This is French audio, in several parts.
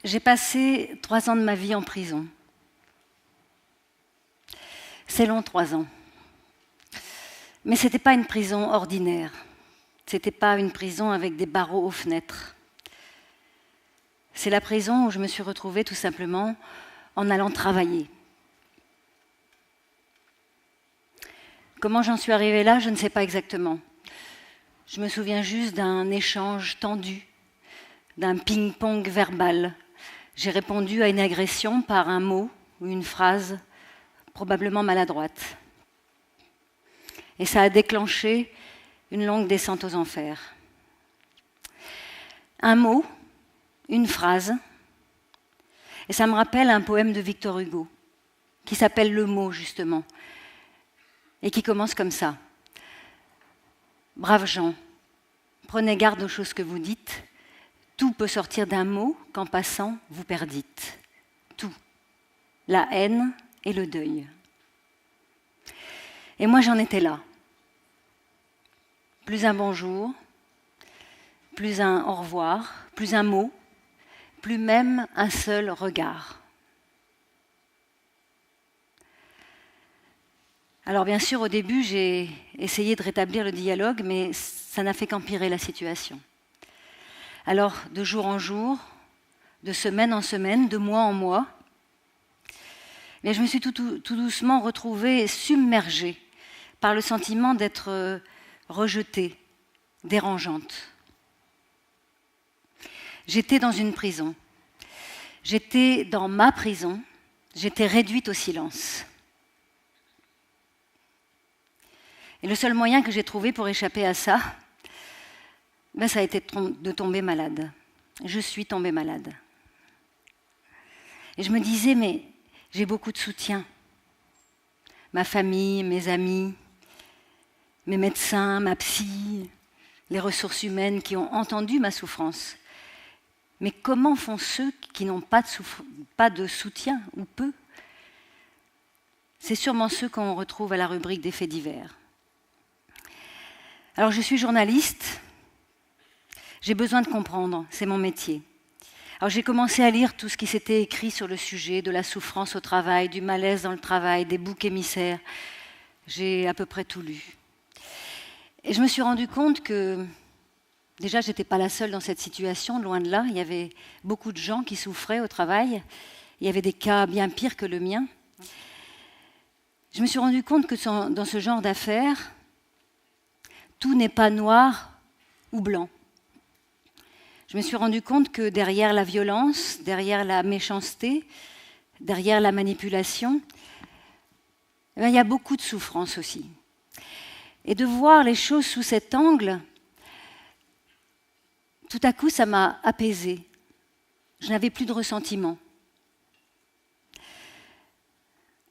J'ai passé 3 ans de ma vie en prison. C'est long, 3 ans. Mais ce n'était pas une prison ordinaire. Ce n'était pas une prison avec des barreaux aux fenêtres. C'est la prison où je me suis retrouvée tout simplement en allant travailler. Comment j'en suis arrivée là, je ne sais pas exactement. Je me souviens juste d'un échange tendu, d'un ping-pong verbal. J'ai répondu à une agression par un mot ou une phrase probablement maladroite. Et ça a déclenché une longue descente aux enfers. Un mot, une phrase, et ça me rappelle un poème de Victor Hugo, qui s'appelle Le mot, justement, et qui commence comme ça. Braves gens, prenez garde aux choses que vous dites. Tout peut sortir d'un mot qu'en passant, vous perdîtes. Tout. La haine et le deuil. Et moi, j'en étais là. Plus un bonjour, plus un au revoir, plus un mot, plus même un seul regard. Alors bien sûr, au début, j'ai essayé de rétablir le dialogue, mais ça n'a fait qu'empirer la situation. Alors, de jour en jour, de semaine en semaine, de mois en mois, mais je me suis tout doucement retrouvée submergée par le sentiment d'être rejetée, dérangeante. J'étais dans une prison. J'étais dans ma prison. J'étais réduite au silence. Et le seul moyen que j'ai trouvé pour échapper à ça, ça a été de tomber malade. Je suis tombée malade. Et je me disais, mais j'ai beaucoup de soutien. Ma famille, mes amis, mes médecins, ma psy, les ressources humaines qui ont entendu ma souffrance. Mais comment font ceux qui n'ont pas de soutien, ou peu? C'est sûrement ceux qu'on retrouve à la rubrique des faits divers. Alors je suis journaliste, j'ai besoin de comprendre, c'est mon métier. Alors j'ai commencé à lire tout ce qui s'était écrit sur le sujet de la souffrance au travail, du malaise dans le travail, des boucs émissaires. J'ai à peu près tout lu. Et je me suis rendu compte que, déjà, je n'étais pas la seule dans cette situation, loin de là. Il y avait beaucoup de gens qui souffraient au travail. Il y avait des cas bien pires que le mien. Je me suis rendu compte que dans ce genre d'affaires, tout n'est pas noir ou blanc. Je me suis rendu compte que derrière la violence, derrière la méchanceté, derrière la manipulation, il y a beaucoup de souffrance aussi. Et de voir les choses sous cet angle, tout à coup, ça m'a apaisée. Je n'avais plus de ressentiment.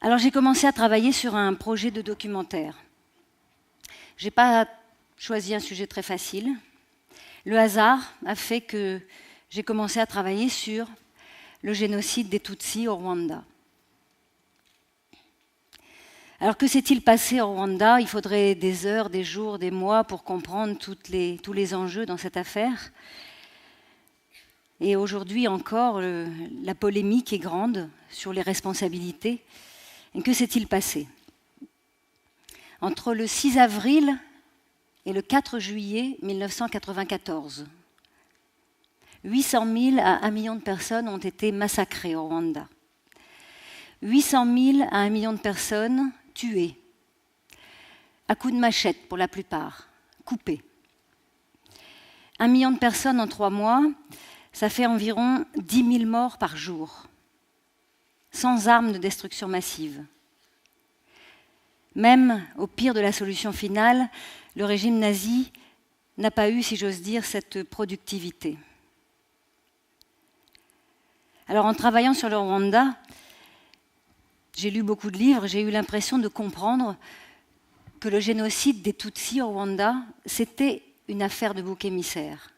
Alors j'ai commencé à travailler sur un projet de documentaire. Je n'ai pas choisi un sujet très facile. Le hasard a fait que j'ai commencé à travailler sur le génocide des Tutsis au Rwanda. Alors que s'est-il passé au Rwanda? Il faudrait des heures, des jours, des mois pour comprendre tous les enjeux dans cette affaire. Et aujourd'hui encore, la polémique est grande sur les responsabilités. Et que s'est-il passé? Entre le 6 avril et le 4 juillet 1994, 800 000 à 1 million de personnes ont été massacrées au Rwanda. 800 000 à 1 million de personnes tuées, à coups de machette pour la plupart, coupées. 1 million de personnes en 3 mois, ça fait environ 10 000 morts par jour, sans armes de destruction massive. Même au pire de la solution finale, le régime nazi n'a pas eu, si j'ose dire, cette productivité. Alors en travaillant sur le Rwanda, j'ai lu beaucoup de livres, j'ai eu l'impression de comprendre que le génocide des Tutsis au Rwanda, c'était une affaire de bouc émissaire.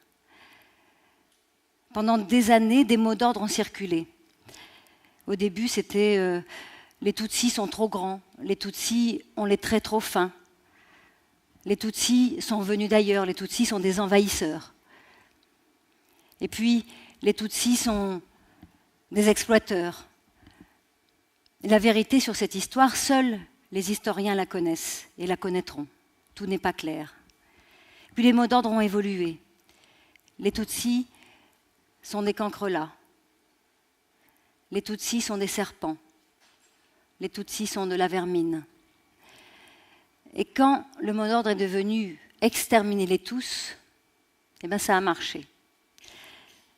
Pendant des années, des mots d'ordre ont circulé. Au début, c'était les Tutsis sont trop grands, les Tutsis ont les traits trop fins, les Tutsis sont venus d'ailleurs, les Tutsis sont des envahisseurs. Et puis, les Tutsis sont des exploiteurs. Et la vérité sur cette histoire, seuls les historiens la connaissent et la connaîtront. Tout n'est pas clair. Puis les mots d'ordre ont évolué. Les Tutsis sont des cancrelats. Les Tutsis sont des serpents. Les Tutsis sont de la vermine. Et quand le mot d'ordre est devenu « exterminez-les tous », eh bien ça a marché.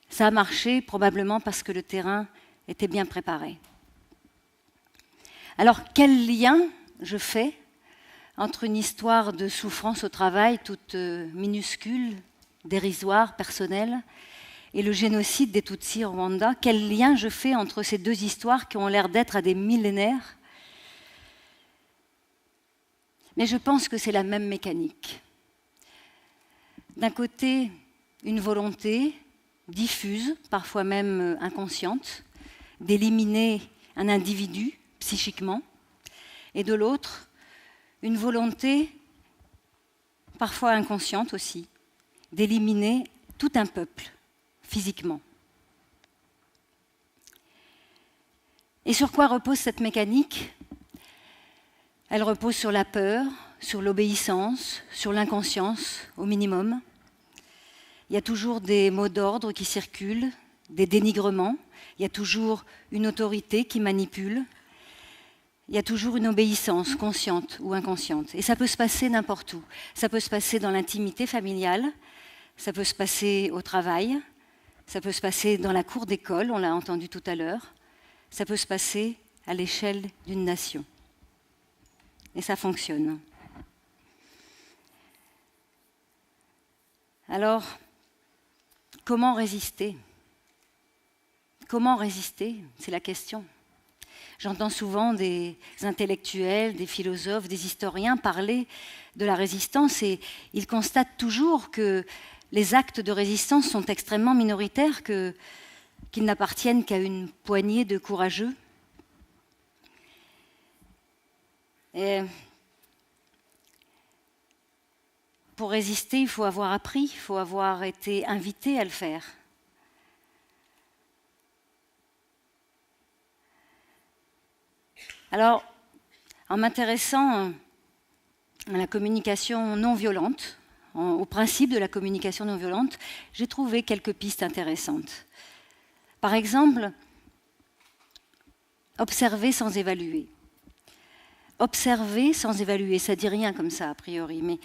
Ça a marché probablement parce que le terrain était bien préparé. Alors quel lien je fais entre une histoire de souffrance au travail toute minuscule, dérisoire, personnelle, et le génocide des Tutsis au Rwanda? Quel lien je fais entre ces deux histoires qui ont l'air d'être à des millénaires? Mais je pense que c'est la même mécanique. D'un côté, une volonté diffuse, parfois même inconsciente, d'éliminer un individu psychiquement, et de l'autre, une volonté, parfois inconsciente aussi, d'éliminer tout un peuple, physiquement. Et sur quoi repose cette mécanique? Elle repose sur la peur, sur l'obéissance, sur l'inconscience, au minimum. Il y a toujours des mots d'ordre qui circulent, des dénigrements, il y a toujours une autorité qui manipule, il y a toujours une obéissance consciente ou inconsciente. Et ça peut se passer n'importe où. Ça peut se passer dans l'intimité familiale, ça peut se passer au travail, ça peut se passer dans la cour d'école, on l'a entendu tout à l'heure, ça peut se passer à l'échelle d'une nation. Et ça fonctionne. Alors, comment résister? Comment résister? C'est la question. J'entends souvent des intellectuels, des philosophes, des historiens parler de la résistance et ils constatent toujours que les actes de résistance sont extrêmement minoritaires, qu'ils n'appartiennent qu'à une poignée de courageux. Et pour résister, il faut avoir appris, il faut avoir été invité à le faire. Alors, en m'intéressant à la communication non violente, au principe de la communication non violente, j'ai trouvé quelques pistes intéressantes. Par exemple, observer sans évaluer. Observer sans évaluer, ça dit rien comme ça a priori, mais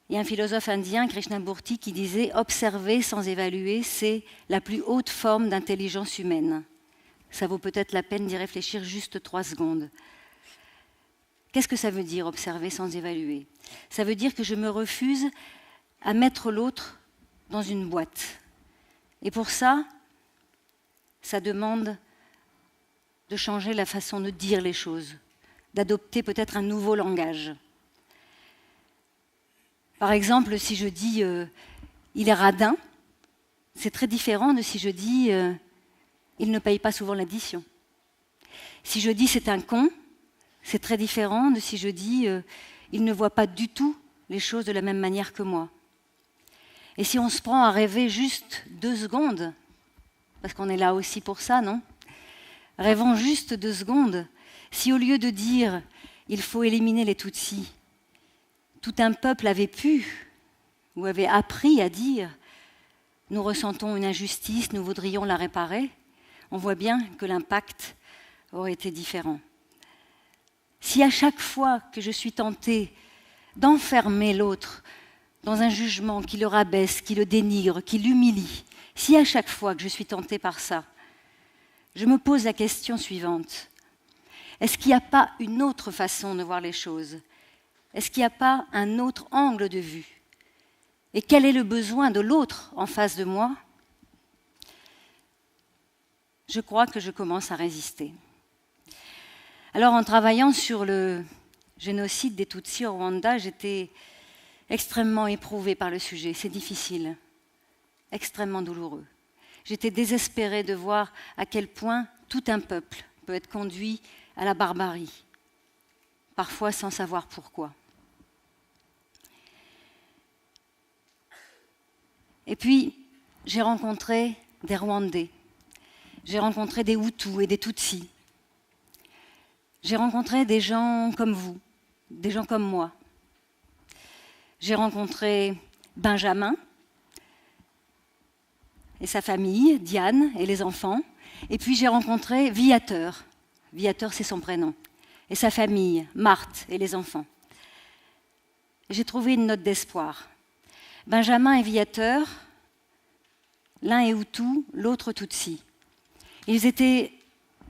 il y a un philosophe indien, Krishnamurti, qui disait « Observer sans évaluer, c'est la plus haute forme d'intelligence humaine ». Ça vaut peut-être la peine d'y réfléchir juste 3 secondes. Qu'est-ce que ça veut dire, observer sans évaluer? Ça veut dire que je me refuse à mettre l'autre dans une boîte. Et pour ça, ça demande de changer la façon de dire les choses, d'adopter peut-être un nouveau langage. Par exemple, si je dis « il est radin », c'est très différent de si je dis « il ne paye pas souvent l'addition ». Si je dis « c'est un con », c'est très différent de si je dis « il ne voit pas du tout les choses de la même manière que moi ». Et si on se prend à rêver juste 2 secondes, parce qu'on est là aussi pour ça, non? Rêvons juste 2 secondes. Si au lieu de dire « il faut éliminer les Tutsis », tout un peuple avait pu ou avait appris à dire « nous ressentons une injustice, nous voudrions la réparer », on voit bien que l'impact aurait été différent. Si à chaque fois que je suis tentée d'enfermer l'autre dans un jugement qui le rabaisse, qui le dénigre, qui l'humilie, si à chaque fois que je suis tentée par ça, je me pose la question suivante. Est-ce qu'il n'y a pas une autre façon de voir les choses? Est-ce qu'il n'y a pas un autre angle de vue? Et quel est le besoin de l'autre en face de moi? Je crois que je commence à résister. Alors, en travaillant sur le génocide des Tutsis au Rwanda, j'étais extrêmement éprouvée par le sujet. C'est difficile, extrêmement douloureux. J'étais désespérée de voir à quel point tout un peuple peut être conduit à la barbarie, parfois sans savoir pourquoi. Et puis, j'ai rencontré des Rwandais. J'ai rencontré des Hutus et des Tutsis. J'ai rencontré des gens comme vous, des gens comme moi. J'ai rencontré Benjamin et sa famille, Diane et les enfants. Et puis j'ai rencontré Viateur. Viateur, c'est son prénom. Et sa famille, Marthe et les enfants. J'ai trouvé une note d'espoir. Benjamin et Viateur, l'un est Hutu, l'autre Tutsi. Ils étaient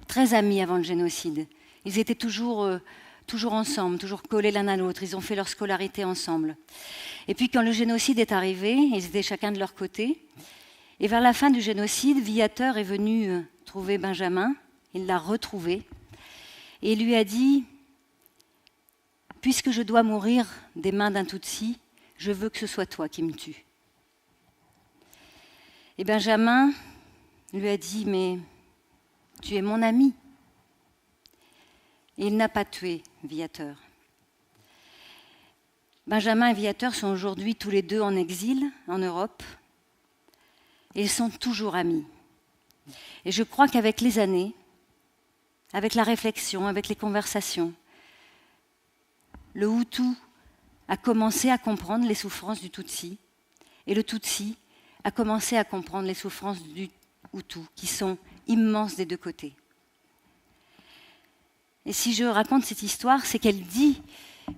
très amis avant le génocide. Ils étaient toujours ensemble, toujours collés l'un à l'autre. Ils ont fait leur scolarité ensemble. Et puis quand le génocide est arrivé, ils étaient chacun de leur côté. Et vers la fin du génocide, Viateur est venu trouver Benjamin. Il l'a retrouvé. Et il lui a dit « Puisque je dois mourir des mains d'un Tutsi, je veux que ce soit toi qui me tues. » Et Benjamin lui a dit « Mais tu es mon ami. » Et il n'a pas tué Viateur. Benjamin et Viateur sont aujourd'hui tous les deux en exil en Europe. Et ils sont toujours amis. Et je crois qu'avec les années, avec la réflexion, avec les conversations, le Hutu a commencé à comprendre les souffrances du Tutsi, et le Tutsi a commencé à comprendre les souffrances du Hutu, qui sont immenses des deux côtés. Et si je raconte cette histoire, c'est qu'elle dit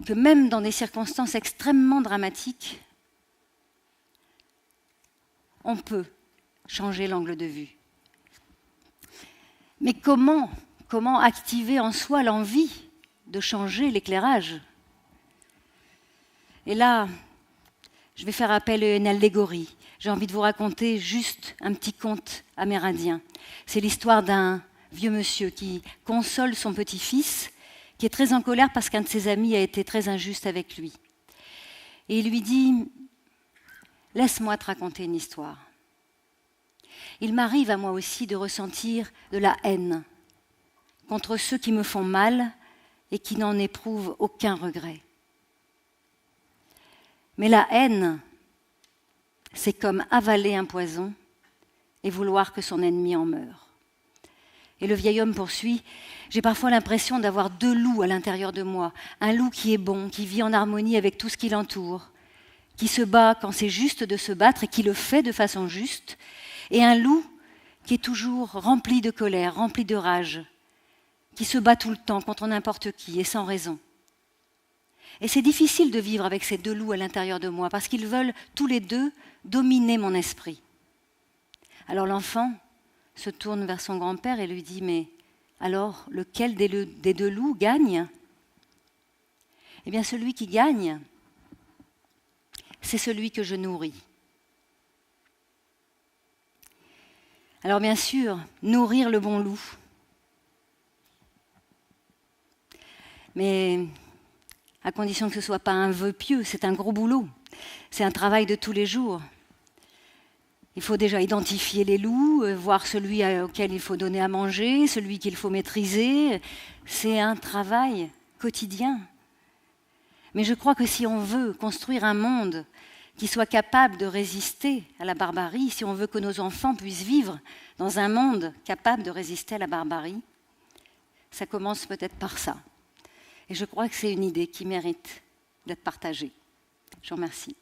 que même dans des circonstances extrêmement dramatiques, on peut changer l'angle de vue. Mais comment activer en soi l'envie de changer l'éclairage? Et là, je vais faire appel à une allégorie. J'ai envie de vous raconter juste un petit conte amérindien. C'est l'histoire d'un vieux monsieur qui console son petit-fils, qui est très en colère parce qu'un de ses amis a été très injuste avec lui. Et il lui dit « Laisse-moi te raconter une histoire. Il m'arrive à moi aussi de ressentir de la haine contre ceux qui me font mal et qui n'en éprouvent aucun regret. Mais la haine, c'est comme avaler un poison et vouloir que son ennemi en meure. » Et le vieil homme poursuit, « J'ai parfois l'impression d'avoir deux loups à l'intérieur de moi. Un loup qui est bon, qui vit en harmonie avec tout ce qui l'entoure, qui se bat quand c'est juste de se battre et qui le fait de façon juste, et un loup qui est toujours rempli de colère, rempli de rage, qui se bat tout le temps contre n'importe qui et sans raison. Et c'est difficile de vivre avec ces deux loups à l'intérieur de moi parce qu'ils veulent tous les deux dominer mon esprit. » Alors l'enfant se tourne vers son grand-père et lui dit « Mais alors, lequel des deux loups gagne ?» Eh bien, celui qui gagne, c'est celui que je nourris. Alors bien sûr, nourrir le bon loup. Mais à condition que ce ne soit pas un vœu pieux, c'est un gros boulot. C'est un travail de tous les jours. Il faut déjà identifier les loups, voir celui auquel il faut donner à manger, celui qu'il faut maîtriser. C'est un travail quotidien. Mais je crois que si on veut construire un monde qui soit capable de résister à la barbarie, si on veut que nos enfants puissent vivre dans un monde capable de résister à la barbarie, ça commence peut-être par ça. Et je crois que c'est une idée qui mérite d'être partagée. Je vous remercie.